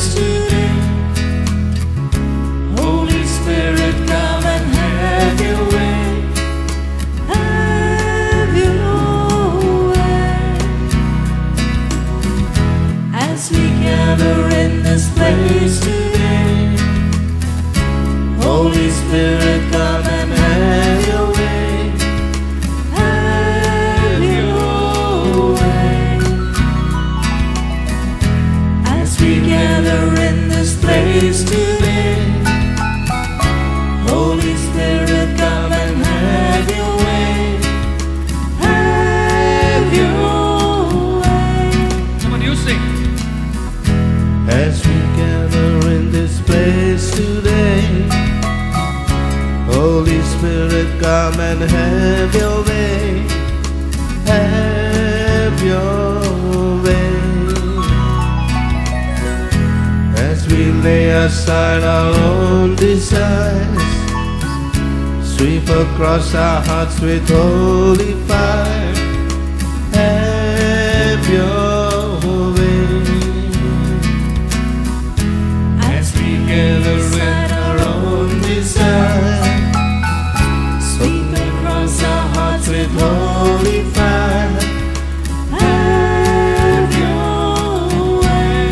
place today. Holy Spirit, come and have your way. Have your way. As we gather in this place today, Holy Spirit, come and have your way. Have your way. As we gather in this place today, Holy Spirit, come and have your way. Have your way. Come on, you sing. As we gather in this place today, Holy Spirit, come and have your way. Have your way. As we lay aside our own desires, sweep across our hearts with holy fire. Have your way. As we gather in our own desires, sweep across our hearts with holy fire. Have your way.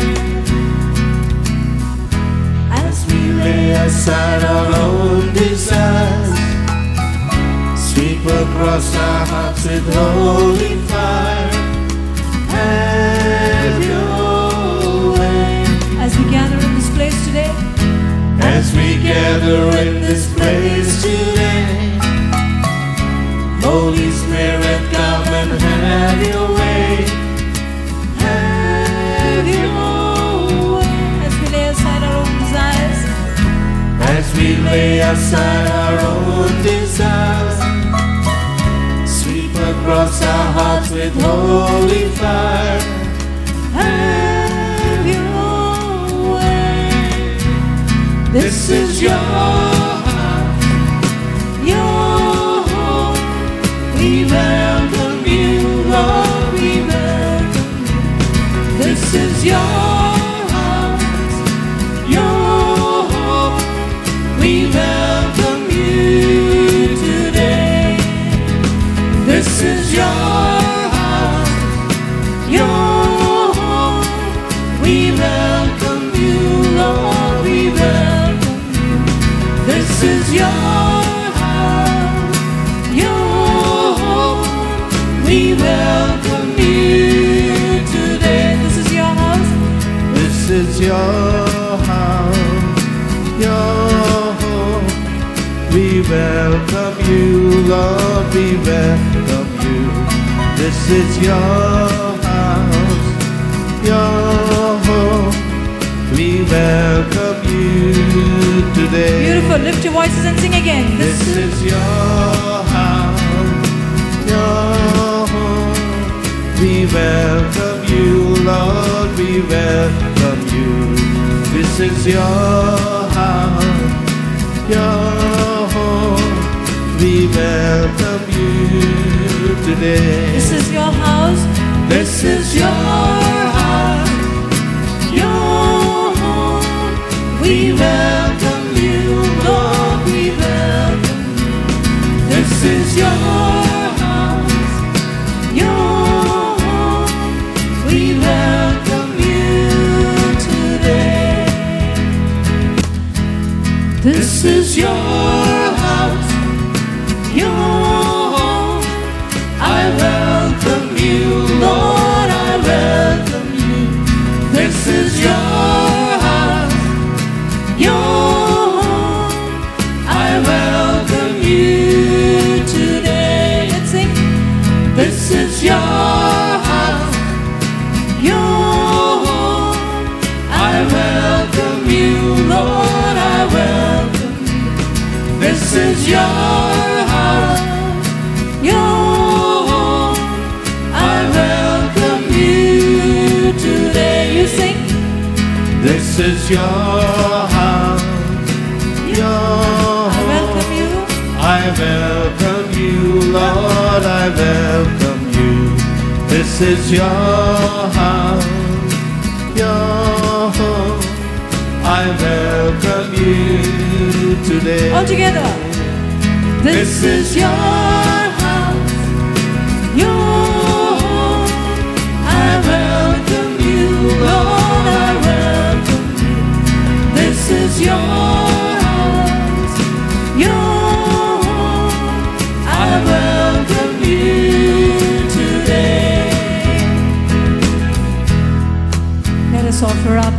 As we lay aside our own desires, sweep across our hearts with holy fire. Have your way. As we gather in this place today, as we gather in this place today, Holy Spirit, come and have your way. Have your way. as we lay aside our own desires, as we lay aside our own desires, sweep across our hearts with holy fire. Have your way. This is your house, your home. We welcome you, Lord, we welcome you. This is your house, your home. We welcome you today. This is your house, your home. We welcome you, Lord, we welcome you. This is your house, your home. We welcome you today. this is your house, This is your house, your home. We welcome you, Lord, we welcome you. This is your house, your home. We welcome you today. beautiful. Lift your voices and sing again. This is your house, your home. We welcome you, Lord, we welcome you. This is your house, your home. We welcome you today. This is your house, This is your house, your home. We welcome you, Lord, we welcome you. This is your house, your home. We welcome you today. This is your house, your home. I welcome you, Lord, I welcome you. This is your house, your home. I welcome you today. let's sing. This is your house, your home. I welcome you, Lord, I welcome you. This is your house, your home. I welcome you today. You sing. This is your house, your I welcome you. I welcome you, Lord, I welcome you. This is your house, your home. I welcome you today. All together. This is your house, your home. I welcome you, Lord, I welcome you. This is your house, your home. I welcome you today. Let us offer up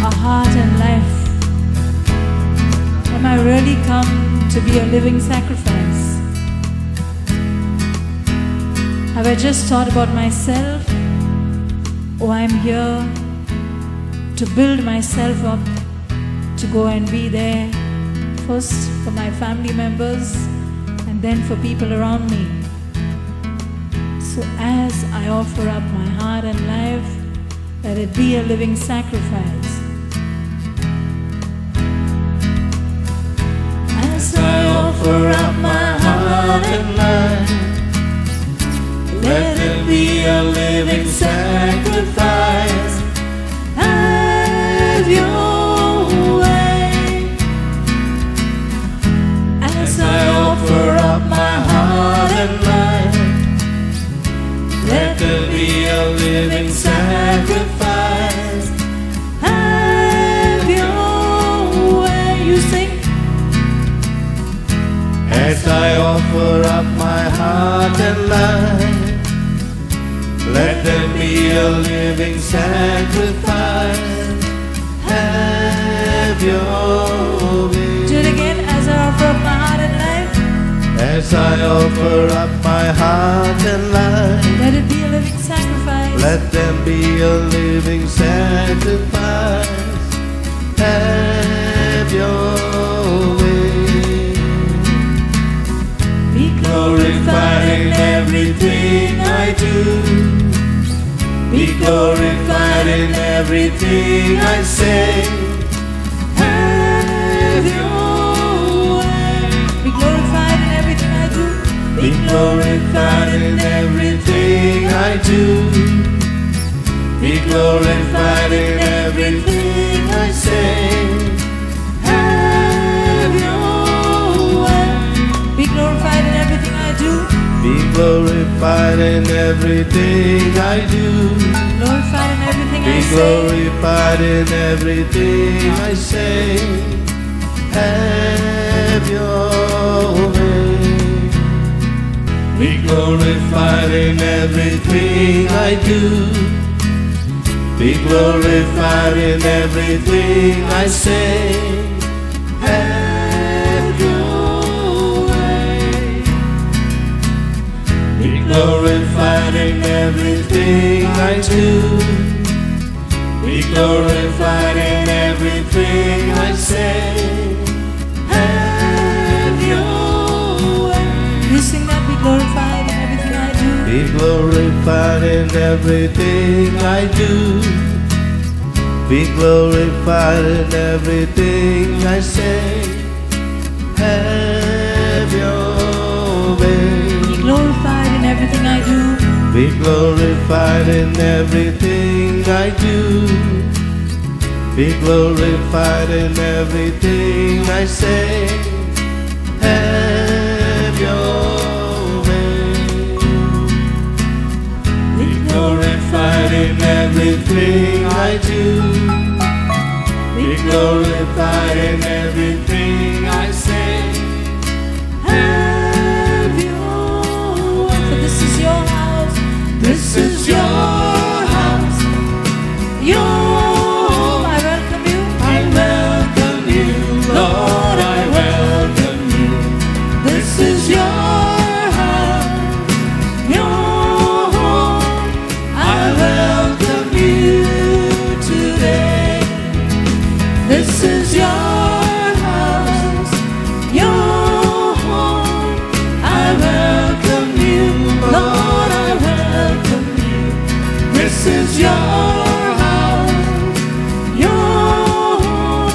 our heart and life. Am I really come to be a living sacrifice? Have I just thought about myself? Or I'm here to build myself up, to go and be there first for my family members and then for people around me. So as I offer up my heart and life, let it be a living sacrifice. As I offer up my heart and life, let it be a living sacrifice. Have your way. As I offer up my heart and life, let it be a living sacrifice. Have your way. You sing. As I offer up my heart and life, let them be a living sacrifice. Have your way. Do it again. As I offer up my heart and life, as I offer up my heart and life, let it be a living sacrifice. let them be a living sacrifice. Have your way. Be Glorified in everything I do. Be glorified in everything I say. Have your way. Be glorified in everything I do. Be glorified in everything I do. Be glorified in everything I say. Have your way. Be glorified in everything I do. Be glorified in everything I do. Glorified in everything Be I say. glorified in everything I say. Have your way. Be glorified in everything I do. Be glorified in everything I say. Have your way. Be glorified in everything I do. Be glorified in everything I say. Have your way. You sing that. Be glorified in everything I do. Be glorified in everything I do. Be glorified in everything I say. Have your way. Be glorified in everything I do. Be glorified in everything I do. Be glorified in everything I say. Have your way. Be glorified in everything I do. Be glorified in everything I say. Have your way. For this is your house. This is your house, Your home. I welcome you. I welcome you, Lord, I welcome you. This is your house, Your home. I welcome you today. This is your house. Your home. I welcome you, Lord, I welcome you. this is your house, Your home.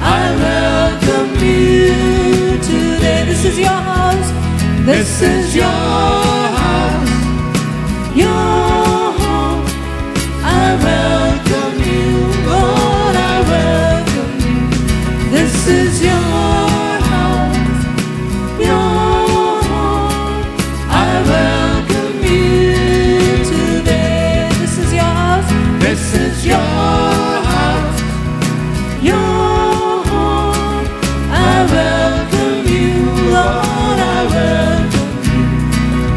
I welcome you today. This is your house. This is your house, Your home. I welcome you, Lord, I welcome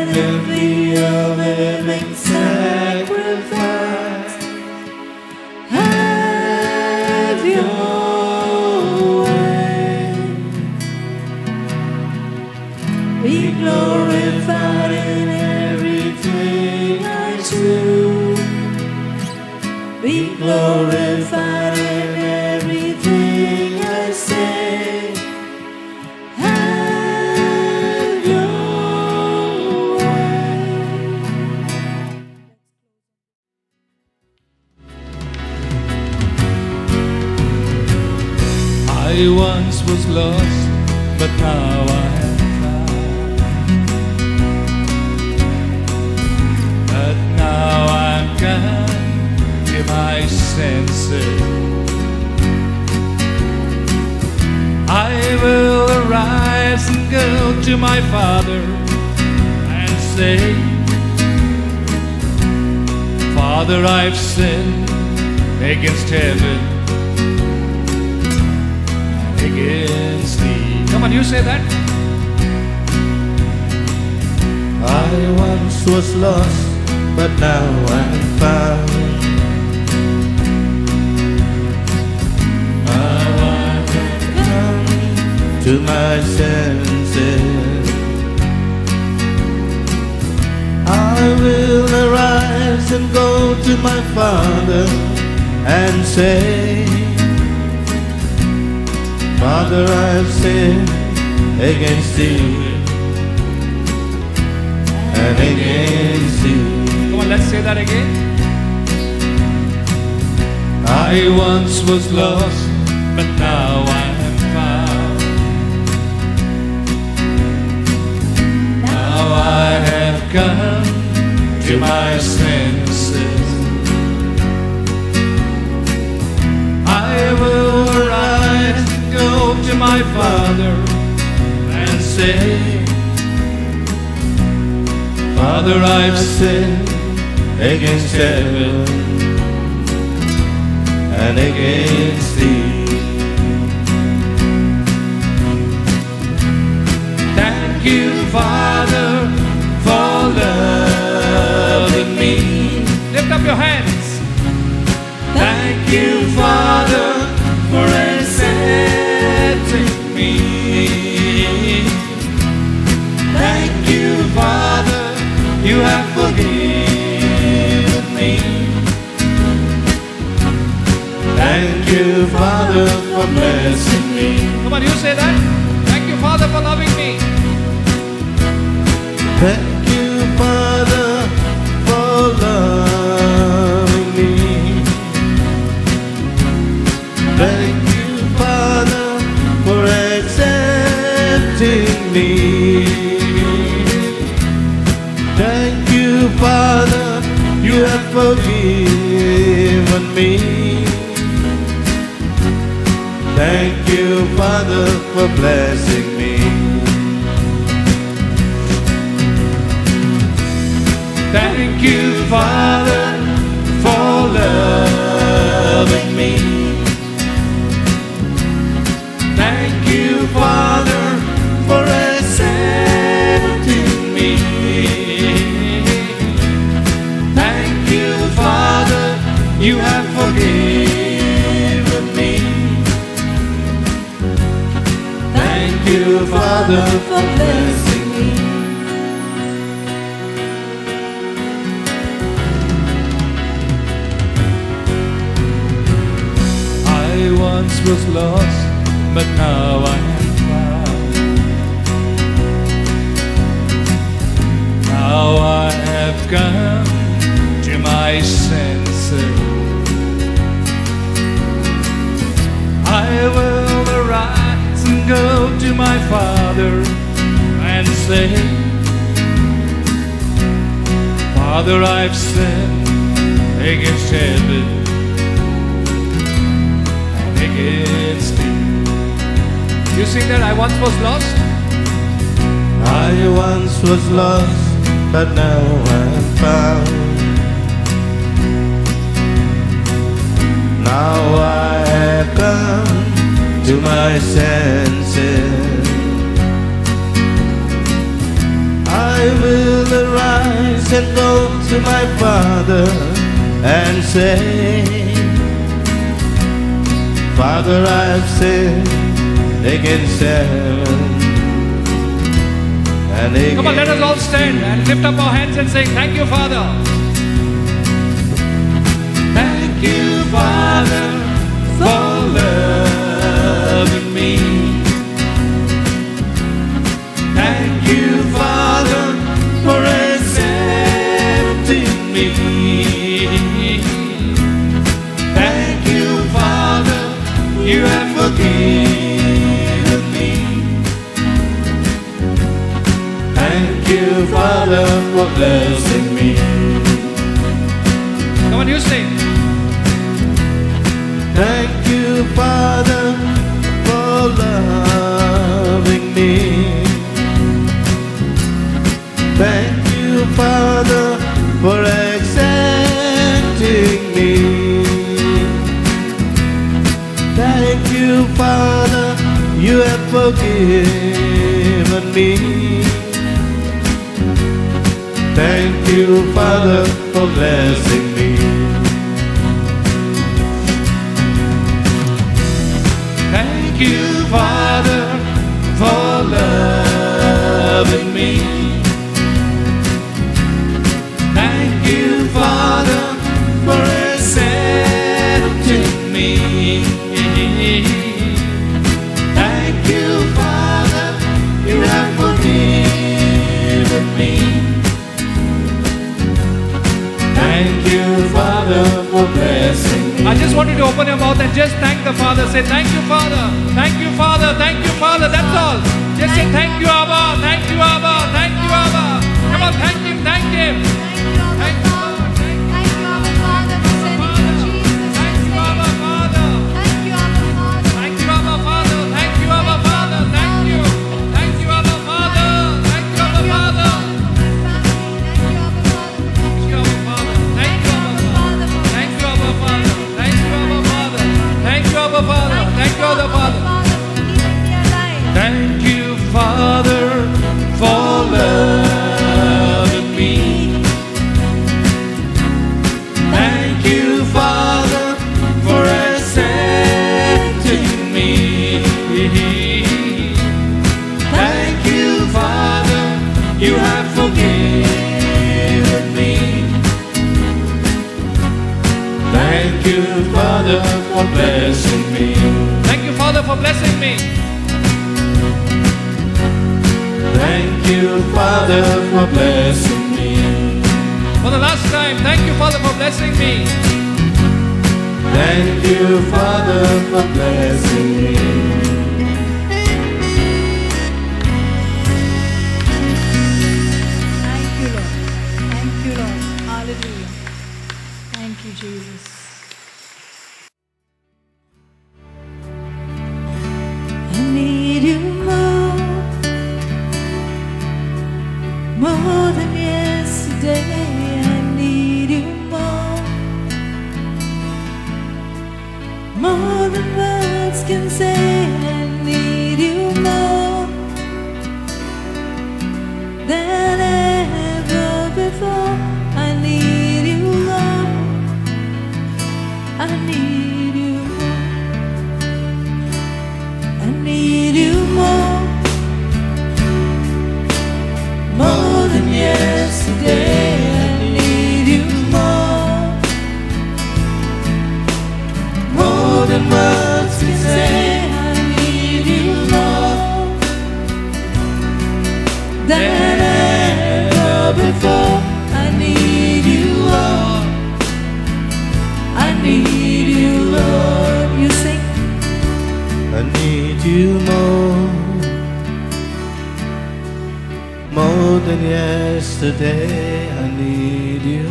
Let them be a living sacrifice. Have your way. Be glorified in everything I do. Be glorified in everything I say. Have your way. I once was lost, but now I am found. But now I'm come to my senses. I will arise and go to my Father and say, Father, I've sinned against heaven, against thee. Come on, you say that. I once was lost, but now I'm found. Now I have come to my senses. I will arise and go to my Father and say, Father, I've sinned against thee and against thee. Come on, let's say that again. I once was lost, but now I am found. Now I have come to my senses. I will arise and go to my Father and say, Father, I've sinned Against heaven and against thee. Thank you, Father, for loving me. Lift up your hands. Thank you, Father, for accepting me. Thank you, Father, you have forgiven me. Thank you, Father, for blessing me. Come on, you say that. Thank you, Father, for loving me. Thank you, Father, for loving me. Thank you, Father, for accepting me. Thank you, Father, you have forgiven me. Thank you, Father, for blessing me. Thank you, Father, for loving me. Thank you, Father, for accepting me. Thank you, Father, you have forgiven me. Thank you, Father, for blessing me. I once was lost, but now I am found. Now I have come to my senses. I will arise and go to my Father and say, Father, I've sinned against heaven and against thee. You sing that? I once was lost. I once was lost, but now I'm found. Now I have come to my senses. I will and go to my Father and say, Father, I've sinned against heaven and against. Come on, let us all stand and lift up our hands and say, thank you, Father. Thank you, Father, for loving me. Thank you, Father, for accepting me. Thank you, Father, you have forgiven me. Thank you, Father, for blessing me. Come on, you sing. Thank you, Father, for loving me. Thank you, Father, for accepting me. Thank you, Father, you have forgiven me. Thank you, Father, for blessing me. Thank you, Father, for loving me. Thank you, Father, for accepting me. Thank you, Father, you have forgiven me. Thank you, Father, for blessing me. I just want you to open your mouth and just thank the Father. Say, thank you, Father. Thank you, Father. Thank you, Father. That's all. Just say, thank you, Abba. Thank you, Abba. Thank you, Abba. Come on, thank Him. Thank Him. Thank you, Lord. Thank you, Abba Father, for sending Jesus. Thank you, Abba Father. Thank you, Abba Father. Thank you, Abba Father. Thank you, Abba Father. Thank you. Thank you, Abba Father. Thank you, Abba Father. Thank you, Abba Father. Thank you, Abba Father. Thank you, Abba Father. Thank you, Abba Father. Thank you, Abba Father. Thank you, Abba Father. Thank you, Father, for loving me. Thank you, Father, for accepting me. Thank you, Father, you have forgiven me. Thank you, Father, for blessing me. Thank you, Father, for blessing me. Thank you, Father, for blessing me. For the last time, thank you, Father, for blessing me. Thank you, Father, for blessing me. Thank you, Lord. Thank you, Lord. Hallelujah. Thank you, Jesus. I need you more than yesterday. I need you more than words can say. I need you more than ever before. I need you more. I need you more. I need you more than yesterday. I need you more than words can say. I need you more than ever before. I need you, Lord. I need you, Lord. You sing. I need you more than yesterday. I need you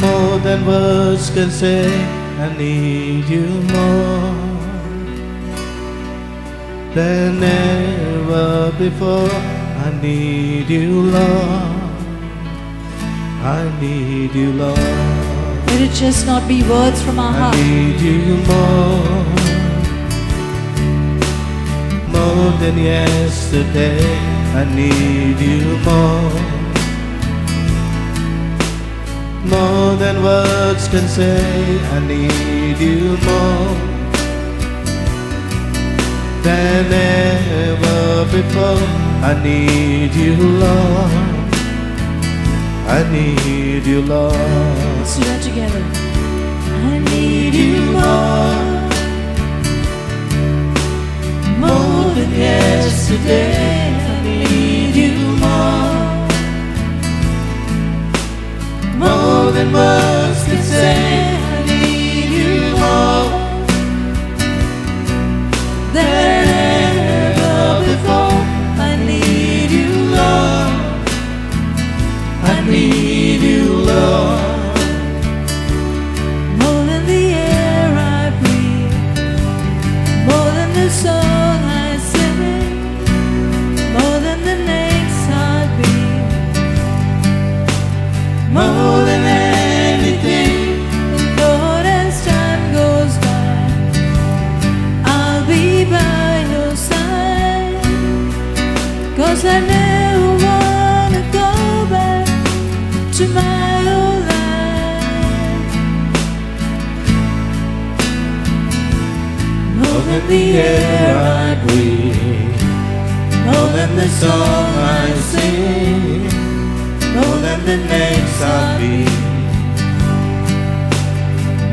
more than words can say. I need you more than ever before. I need you, Lord. I need you, Lord. Let it just not be words from our I heart. need you more than yesterday. I need you more than words can say. I need you more than ever before. I need you, Lord. I need you, Lord. Let's do that together. I need you more than yesterday. I need you more than words can say. I need you more than ever before. I need you, Lord. I need you, Lord. More than the air I breathe, more than the song I sing, more than the next heartbeat, more than anything. Lord, as time goes by, I'll be by your side, 'cause I never wanna go back to my old life. More than the air I breathe, more than the song I sing, more than the next heartbeat,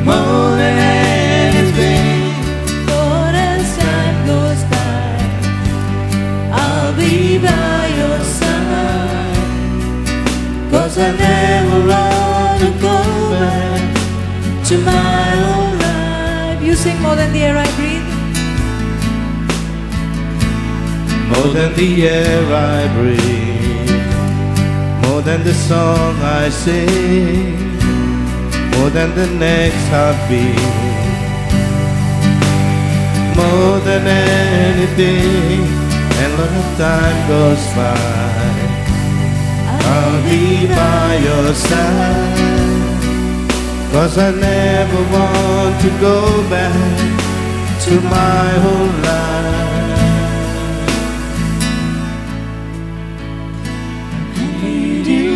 more than anything. Lord, as time goes by, I'll be by your side, 'cause I never want to go back to my old life. You sing more than the air I breathe. More than the air I breathe, more than the song I sing, more than the next heartbeat, more than anything. And when the time goes by, I'll be by your side, 'cause I never want to go back to my whole life. I need you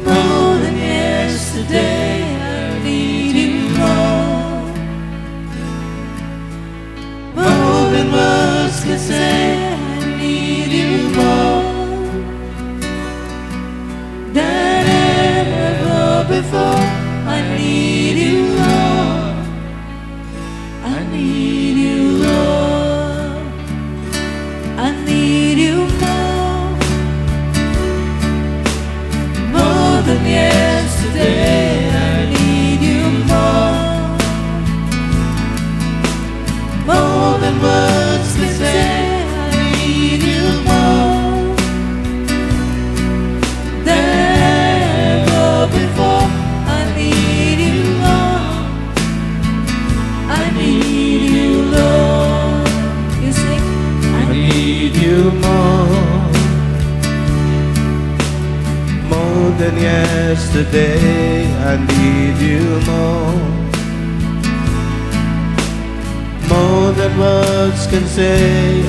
more than yesterday. I need you more than words can say. I need you more than ever before. I need you, Lord. I need you, Lord. I need you more than yesterday. I need you more than words can say. I need you more than ever before. I need you, Lord. I need you, Lord. You sing. I need you more than yesterday. I need you more than words can say.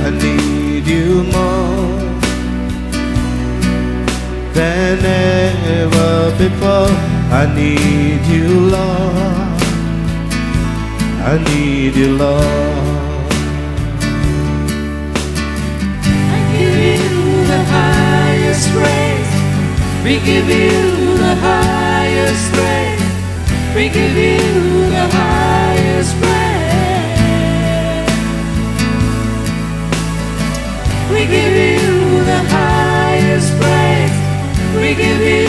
I need you more than ever before. I need you, Lord. I need you, Lord. I give you the highest praise. We give you the highest praise. We give you the highest praise. We give you the highest praise. We give you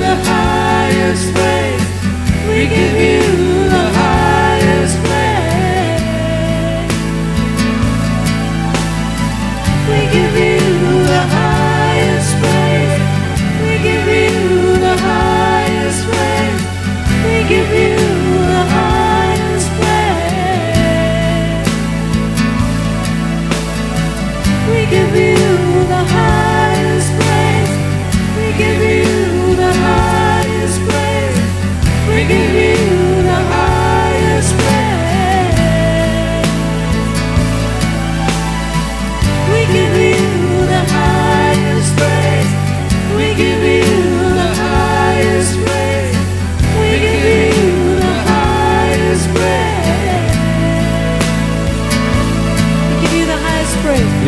the highest praise. We give you the highest praise. We give you the highest praise. We give you the highest praise. We give you the highest praise.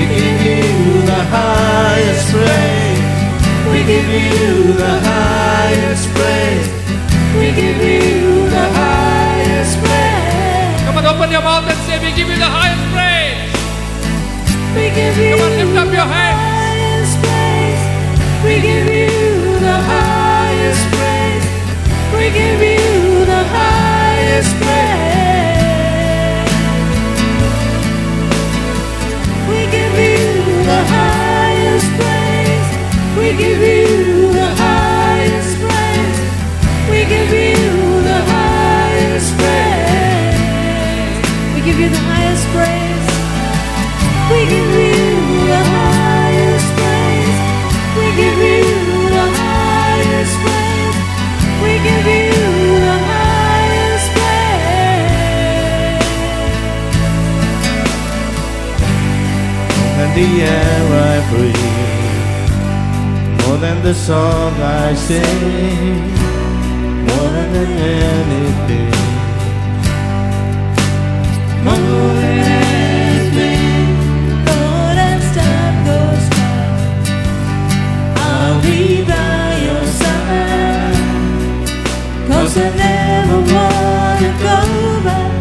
give you the highest praise. We give you the highest praise. We give you the highest praise. Come on, open your mouth and say, we give you the highest praise. We give you Come on, lift up your the hands. highest praise. We give you the highest praise. We give you the highest praise. We give you the highest praise. We give you the highest praise. We give you the highest praise. We give you the highest praise. We give you the highest praise. We give you the highest praise. We give you the highest praise. More than the air I breathe, more than the song I sing, more than anything, more than anything. Lord, as time goes by, I'll be by your side. 'Cause I never wanna go back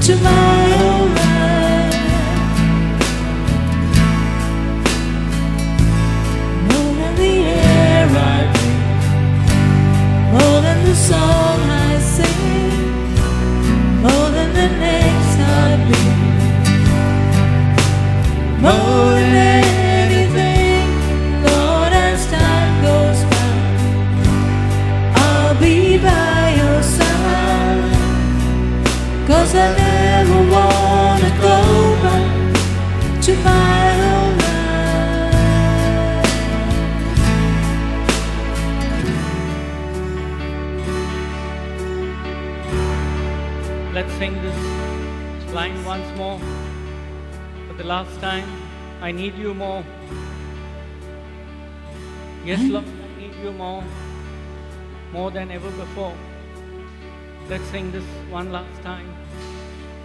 to my old life. More than the air I breathe, more than the song I sing, more than the next heartbeat, more than anything. Lord, as time goes by, I'll be by your side. 'Cause I never wanna go back to my old life. Let's sing this line once more. For the last time, I need you more. Yes, Lord, I need you more than ever before. Let's sing this one last time.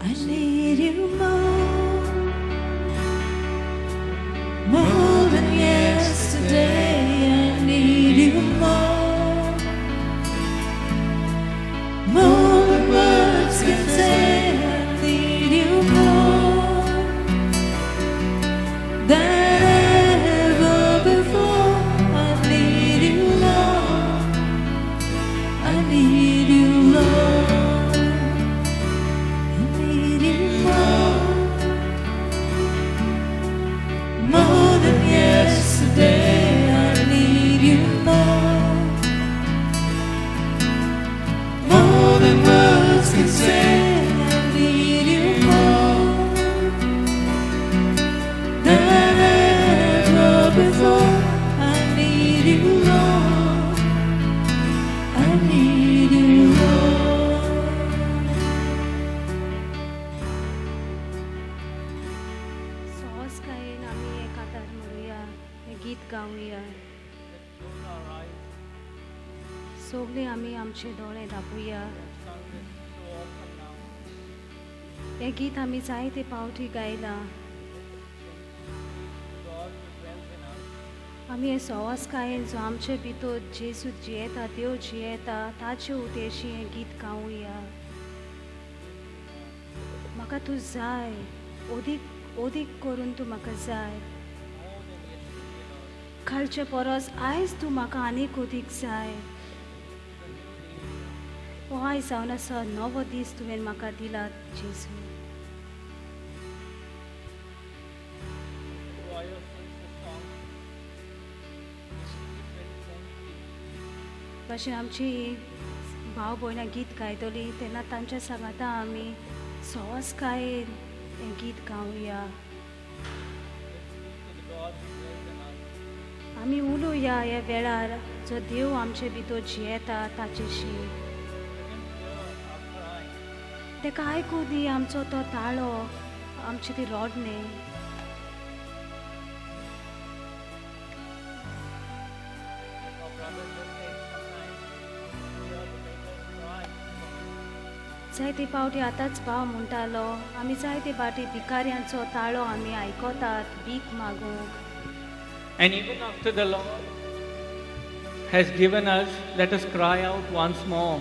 I need you more than yesterday. I need you more than words can say. I need you more than ever before. I need you, Lord. I need you, Lord. I need you more than yesterday. I need you more than words can say. I need you more than ever before. I need you, Lord. I need you, Lord. सहज गायन आम्ही एकांतात म्हणूया, हे गीत गाऊया. सगळे आम्ही आमचे डोळे धापूया. हे गीत आम्ही जायते पावटी गायला. आम्ही हे सहज गायन जो आमचे भितर जेजू जियेता, देव जियेता, ताचे उद्देशी हे गीत गाऊया. म्हाका तू जाय, ओदीक करून तू म्हाका जाय. कालचे परस आयज तू म्हाका आनीक ओदीक जाय. हो आयज जावन आसा नवो दीस तुवें म्हाका दिला जेजू. भशेन आमची भाव भयणां गीत गायतली तेन्ना तांच्या सांगाता आमी सहज गायन हें गीत गावया. आमी उलोवया ह्या वेळार जो देव आमचे भितर जियेता ताचेशी. तेका आयकूं दी आमचो तो ताळो, आमची ती रोडणे. जायते पावटी आतांच भाव म्हणटालो आमी जायते फाटी भिकाऱ्यांचो ताळो आमी आयकतात भीक मागूंक. And even after the Lord has given us, let us cry out once more.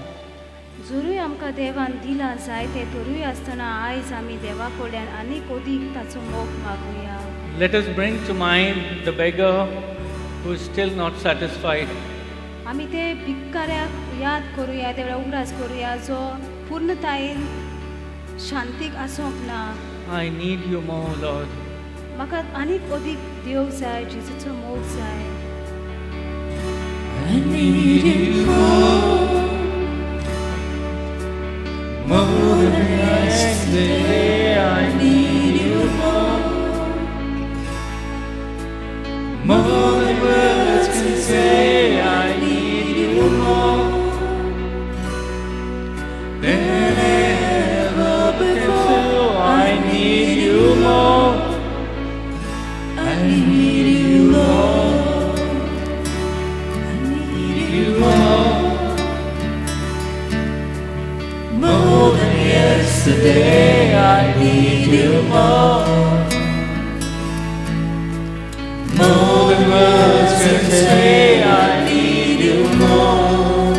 जरूय आमकां देवान दिला जायते तरूय आसतना आयज आमी देवा कडल्यान आनीक अदीक ताचो मोग मागुया. Let us bring to mind the beggar who is still not satisfied. आमी ते भिकाऱ्याक याद करुया, देवळा उगडास करुया जो पूर्णतायेन शांतीक आसोंक ना. I need you more, Lord. म्हाका आनीक अदीक देव जाय, जेजूचो मोग जाय. I need you more than yesterday. I need you more than words can say. I need you more than ever before. I need you more. I need you more. I need you more than yesterday. I need you more than words can say. I need you more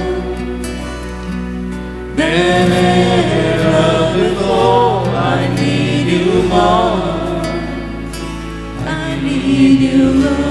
than ever before. I need you more. I need you more.